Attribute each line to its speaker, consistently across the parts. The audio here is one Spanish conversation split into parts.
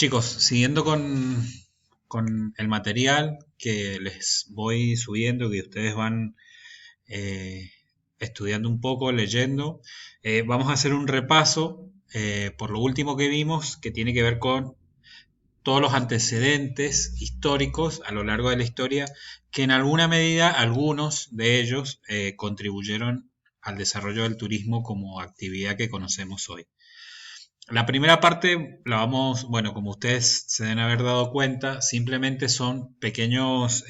Speaker 1: Chicos, siguiendo con el material que les voy subiendo, que ustedes van eh, estudiando un poco, leyendo, vamos a hacer un repaso por lo último que vimos, que tiene que ver con todos los antecedentes históricos a lo largo de la historia, que en alguna medida algunos de ellos contribuyeron al desarrollo del turismo como actividad que conocemos hoy. La primera parte la vamos, bueno, como ustedes se deben haber dado cuenta, simplemente son pequeñas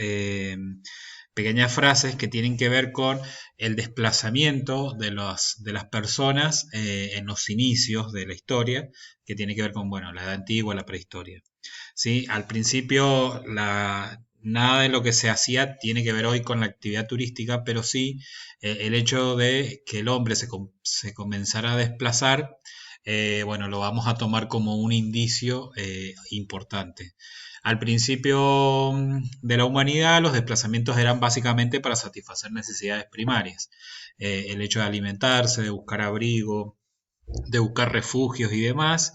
Speaker 1: frases que tienen que ver con el desplazamiento de las personas en los inicios de la historia, que tiene que ver con, bueno, la edad antigua, la prehistoria. ¿Sí? Al principio, nada de lo que se hacía tiene que ver hoy con la actividad turística, pero sí el hecho de que el hombre se comenzara a desplazar, bueno, lo vamos a tomar como un indicio importante. Al principio de la humanidad, los desplazamientos eran básicamente para satisfacer necesidades primarias. El hecho de alimentarse, de buscar abrigo, de buscar refugios y demás,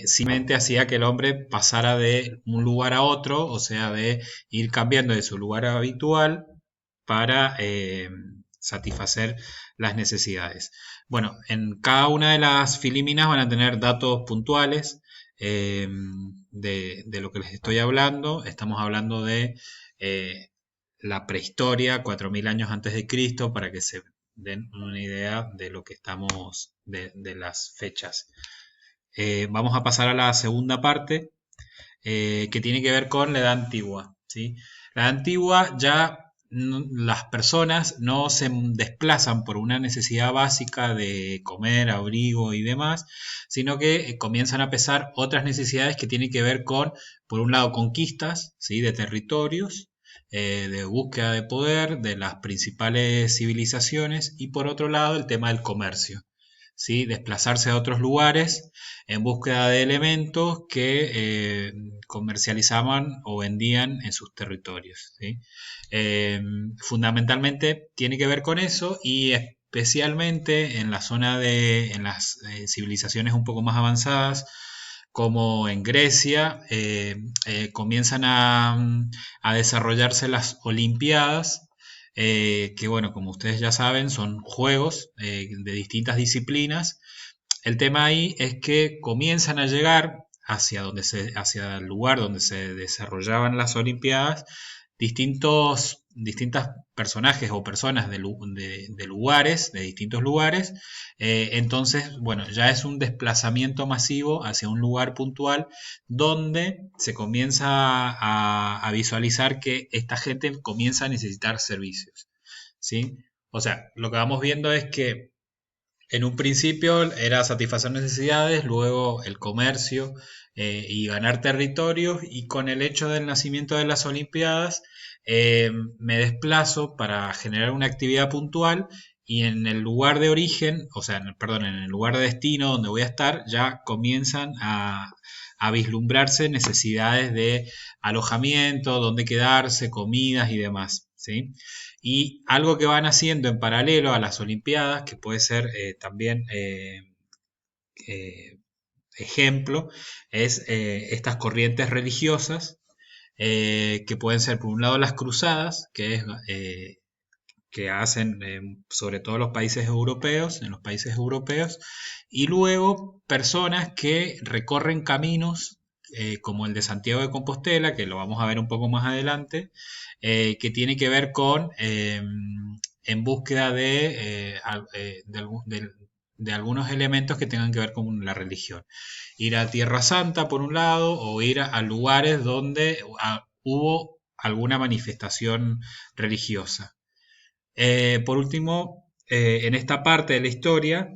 Speaker 1: simplemente hacía que el hombre pasara de un lugar a otro, o sea, de ir cambiando de su lugar habitual para satisfacer las necesidades. Bueno, en cada una de las filíminas van a tener datos puntuales de lo que les estoy hablando. Estamos hablando de eh, la prehistoria, 4000 años antes de Cristo, para que se den una idea de lo que estamos, de las fechas. Vamos a pasar a la segunda parte, que tiene que ver con la edad antigua. ¿Sí? La edad antigua ya las personas no se desplazan por una necesidad básica de comer, abrigo y demás, sino que comienzan a pesar otras necesidades que tienen que ver con, por un lado, conquistas, ¿sí? De territorios, de búsqueda de poder de las principales civilizaciones, y por otro lado el tema del comercio. ¿Sí? Desplazarse a otros lugares en búsqueda de elementos que comercializaban o vendían en sus territorios. ¿Sí? Fundamentalmente tiene que ver con eso, y especialmente en la zona en las civilizaciones un poco más avanzadas, como en Grecia, comienzan a desarrollarse las Olimpiadas, que bueno, como ustedes ya saben, son juegos de distintas disciplinas. El tema ahí es que comienzan a llegar hacia el lugar donde se desarrollaban las Olimpiadas distintos personajes o personas de lugares, de distintos lugares. Entonces, bueno, ya es un desplazamiento masivo hacia un lugar puntual donde se comienza a visualizar que esta gente comienza a necesitar servicios. ¿Sí? O sea, lo que vamos viendo es que en un principio era satisfacer necesidades, luego el comercio y ganar territorios, y con el hecho del nacimiento de las Olimpiadas me desplazo para generar una actividad puntual, y en el lugar de origen, o sea, perdón, en el lugar de destino donde voy a estar, ya comienzan a vislumbrarse necesidades de alojamiento, donde quedarse, comidas y demás. ¿Sí? Y algo que van haciendo en paralelo a las Olimpiadas, que puede ser también eh, ejemplo, es estas corrientes religiosas, que pueden ser por un lado las cruzadas, que hacen sobre todo los países europeos, en los países europeos, y luego personas que recorren caminos como el de Santiago de Compostela, que lo vamos a ver un poco más adelante, que tiene que ver con en búsqueda de algunos elementos que tengan que ver con la religión. Ir a Tierra Santa por un lado, o ir a lugares donde hubo alguna manifestación religiosa. Por último, en esta parte de la historia,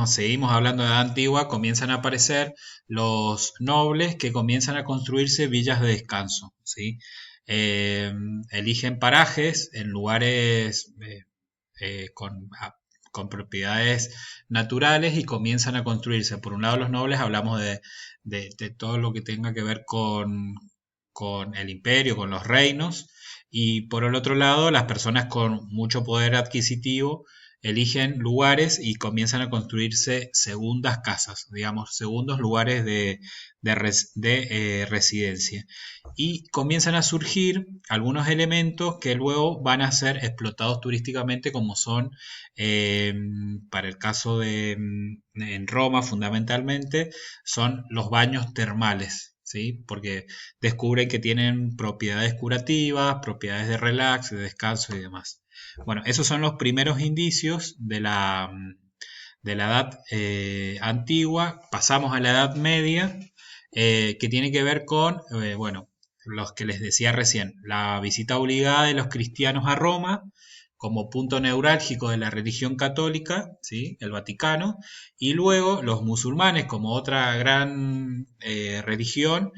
Speaker 1: seguimos hablando de la antigua, comienzan a aparecer los nobles que comienzan a construirse villas de descanso. ¿Sí? Eh, Eligen parajes en lugares con propiedades naturales, y comienzan a construirse. Por un lado, los nobles, hablamos de todo lo que tenga que ver con el imperio, con los reinos, y por el otro lado, las personas con mucho poder adquisitivo, eligen lugares y comienzan a construirse segundas casas, digamos, segundos lugares de residencia. Y comienzan a surgir algunos elementos que luego van a ser explotados turísticamente, como son, eh, para el caso de en Roma fundamentalmente, son los baños termales, ¿sí? Porque descubren que tienen propiedades curativas, propiedades de relax, de descanso y demás. Bueno, esos son los primeros indicios de la edad antigua. Pasamos a la edad media, que tiene que ver con, bueno, los que les decía recién, la visita obligada de los cristianos a Roma como punto neurálgico de la religión católica, ¿sí? El Vaticano, y luego los musulmanes como otra gran religión,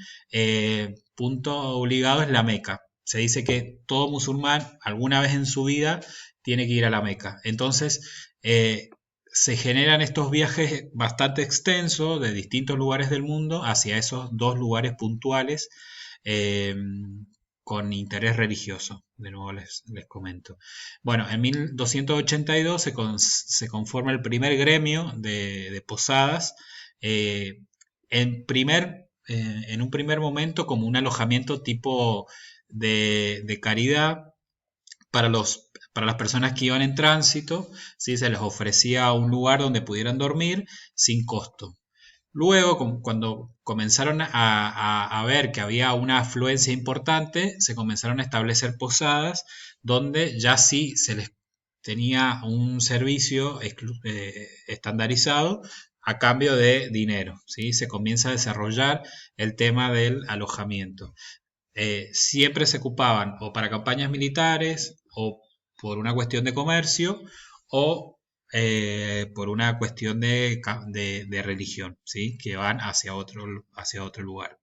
Speaker 1: punto obligado es la Meca. Se dice que todo musulmán alguna vez en su vida tiene que ir a la Meca. Entonces, se generan estos viajes bastante extensos de distintos lugares del mundo hacia esos dos lugares puntuales, eh, con interés religioso. De nuevo les comento. Bueno, en 1282 se conforma el primer gremio de posadas, eh, en un primer momento como un alojamiento tipo de caridad para para las personas que iban en tránsito, ¿sí? Se les ofrecía un lugar donde pudieran dormir sin costo. Luego, cuando comenzaron a ver que había una afluencia importante, se comenzaron a establecer posadas donde ya sí se les tenía un servicio estandarizado a cambio de dinero, ¿sí? Se comienza a desarrollar el tema del alojamiento. Siempre se ocupaban o para campañas militares o por una cuestión de comercio o por una cuestión de religión, ¿sí? Que van hacia otro lugar.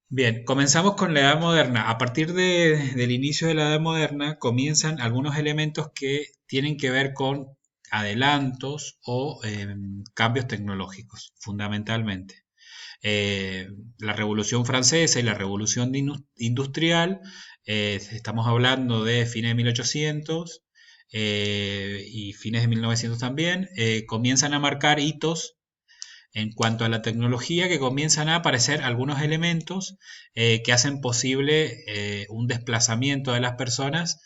Speaker 1: Bien, comenzamos con la Edad Moderna. A partir del inicio de la Edad Moderna comienzan algunos elementos que tienen que ver con adelantos o cambios tecnológicos, fundamentalmente. La Revolución Francesa y la Revolución Industrial, estamos hablando de fines de 1800 y fines de 1900 también, comienzan a marcar hitos en cuanto a la tecnología, que comienzan a aparecer algunos elementos que hacen posible un desplazamiento de las personas,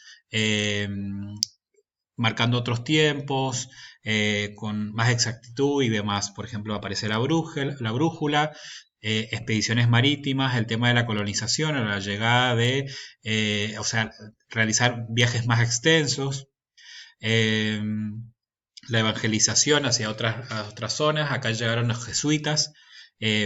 Speaker 1: marcando otros tiempos, con más exactitud y demás. Por ejemplo, aparece la brújula, expediciones marítimas, el tema de la colonización, la llegada o sea, realizar viajes más extensos, eh, la evangelización hacia otras zonas. Acá llegaron los jesuitas,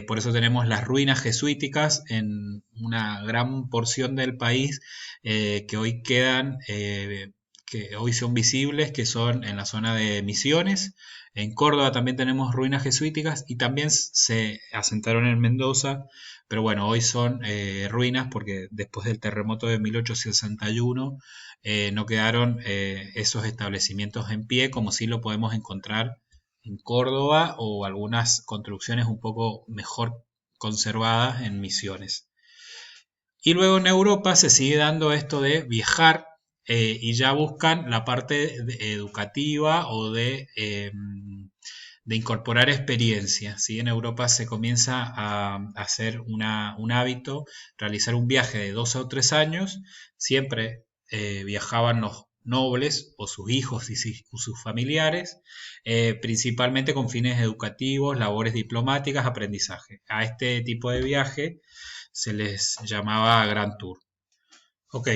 Speaker 1: por eso tenemos las ruinas jesuíticas en una gran porción del país, que hoy quedan, que hoy son visibles, que son en la zona de Misiones. En Córdoba también tenemos ruinas jesuíticas y también se asentaron en Mendoza, pero bueno, hoy son ruinas porque después del terremoto de 1861 no quedaron esos establecimientos en pie, como sí lo podemos encontrar en Córdoba o algunas construcciones un poco mejor conservadas en Misiones. Y luego en Europa se sigue dando esto de viajar, y ya buscan la parte educativa o de incorporar experiencia, ¿sí? En Europa se comienza a hacer un hábito, realizar un viaje de 2 o 3 años. Siempre viajaban los nobles o sus hijos y sus familiares, principalmente con fines educativos, labores diplomáticas, aprendizaje. A este tipo de viaje se les llamaba Grand Tour. Ok,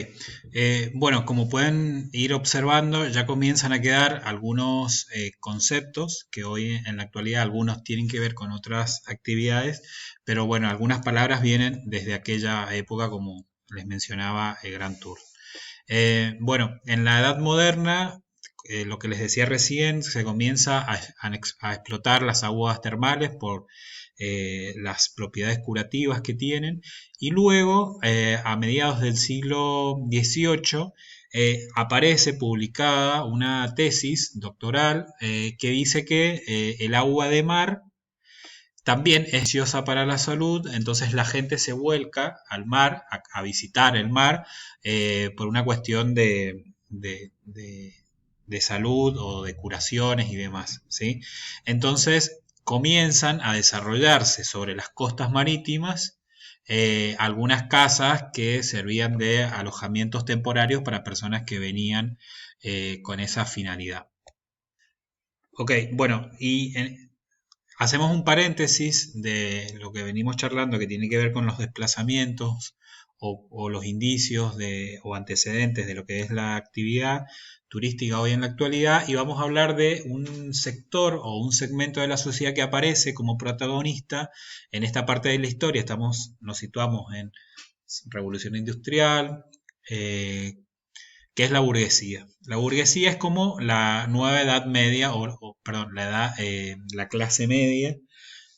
Speaker 1: bueno, como pueden ir observando, ya comienzan a quedar algunos conceptos que hoy en la actualidad algunos tienen que ver con otras actividades, pero bueno, algunas palabras vienen desde aquella época, como les mencionaba, el Grand Tour. Bueno, en la Edad Moderna, lo que les decía recién, se comienza a explotar las aguas termales por las propiedades curativas que tienen, y luego, a mediados del siglo XVIII, aparece publicada una tesis doctoral que dice que el agua de mar también es beneficiosa para la salud. Entonces la gente se vuelca al mar, a visitar el mar, por una cuestión de de salud o de curaciones y demás, ¿sí? Entonces comienzan a desarrollarse sobre las costas marítimas algunas casas que servían de alojamientos temporarios para personas que venían con esa finalidad. Ok, bueno, hacemos un paréntesis de lo que venimos charlando que tiene que ver con los desplazamientos o los indicios o antecedentes de lo que es la actividad turística hoy en la actualidad, y vamos a hablar de un sector o un segmento de la sociedad que aparece como protagonista en esta parte de la historia. Nos situamos en Revolución Industrial, que es la burguesía. La burguesía es como la nueva edad media, perdón, la clase media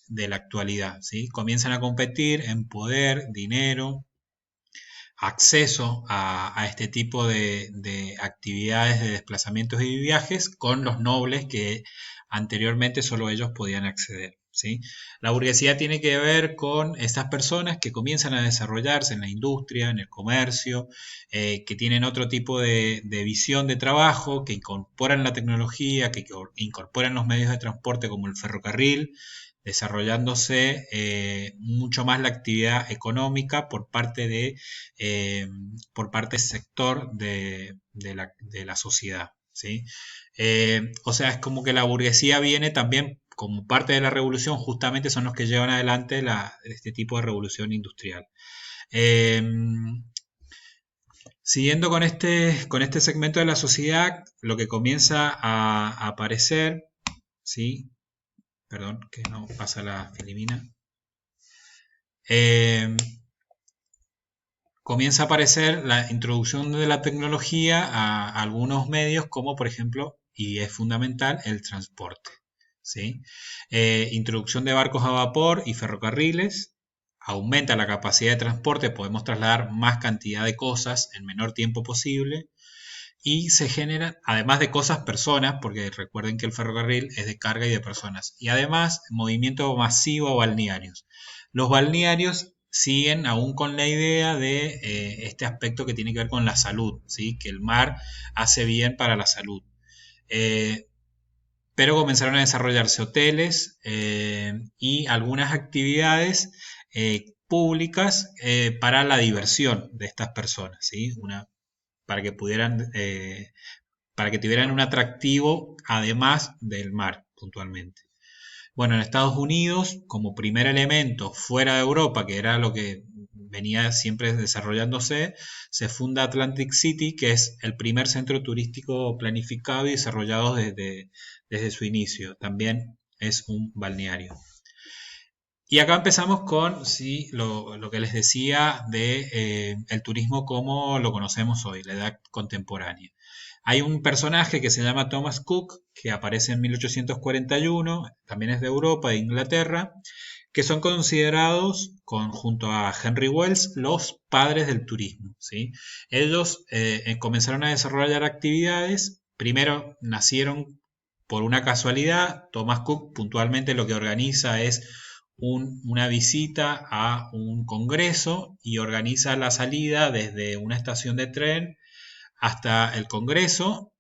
Speaker 1: de la actualidad, ¿sí? Comienzan a competir en poder, dinero, acceso a este tipo de actividades de desplazamientos y viajes con los nobles que anteriormente solo ellos podían acceder, ¿sí? La burguesía tiene que ver con estas personas que comienzan a desarrollarse en la industria, en el comercio, que tienen otro tipo de visión de trabajo, que incorporan la tecnología, que incorporan los medios de transporte como el ferrocarril, desarrollándose mucho más la actividad económica por parte del sector de la sociedad, ¿sí? O sea, es como que la burguesía viene también como parte de la revolución, justamente son los que llevan adelante este tipo de revolución industrial. Eh, Siguiendo con este segmento de la sociedad, lo que comienza a aparecer, ¿sí? Perdón, que no pasa la filimina. Comienza a aparecer la introducción de la tecnología a algunos medios, como por ejemplo, y es fundamental, el transporte, ¿sí? Introducción de barcos a vapor y ferrocarriles, aumenta la capacidad de transporte, podemos trasladar más cantidad de cosas en menor tiempo posible, y se generan, además de cosas, personas, porque recuerden que el ferrocarril es de carga y de personas, y además movimiento masivo a balnearios. Los balnearios siguen aún con la idea de este aspecto que tiene que ver con la salud, ¿sí? Que el mar hace bien para la salud. Pero comenzaron a desarrollarse hoteles y algunas actividades públicas para la diversión de estas personas, ¿sí? Para que para que tuvieran un atractivo además del mar, puntualmente. Bueno, en Estados Unidos, como primer elemento fuera de Europa, que era lo que venía siempre desarrollándose, se funda Atlantic City, que es el primer centro turístico planificado y desarrollado desde su inicio. También es un balneario. Y acá empezamos con sí, lo que les decía de el turismo como lo conocemos hoy, la edad contemporánea. Hay un personaje que se llama Thomas Cook, que aparece en 1841, también es de Europa, de Inglaterra, que son considerados, junto a Henry Wells, los padres del turismo, ¿sí? Ellos comenzaron a desarrollar actividades, primero nacieron por una casualidad. Thomas Cook puntualmente lo que organiza es una visita a un congreso y organiza la salida desde una estación de tren hasta el congreso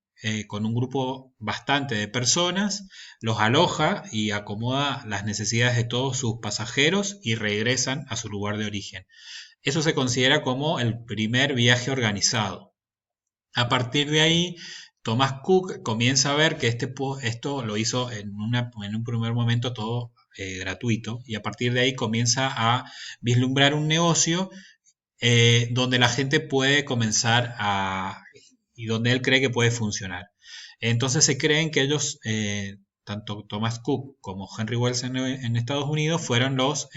Speaker 1: con un grupo bastante de personas, los aloja y acomoda las necesidades de todos sus pasajeros y regresan a su lugar de origen. Eso se considera como el primer viaje organizado. A partir de ahí, Thomas Cook comienza a ver que esto lo hizo en un primer momento todo gratuito, y a partir de ahí comienza a vislumbrar un negocio donde la gente puede comenzar y donde él cree que puede funcionar. Entonces se creen que ellos, tanto Thomas Cook como Henry Wells en Estados Unidos, fueron los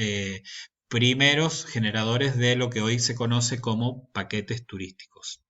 Speaker 1: primeros generadores de lo que hoy se conoce como paquetes turísticos.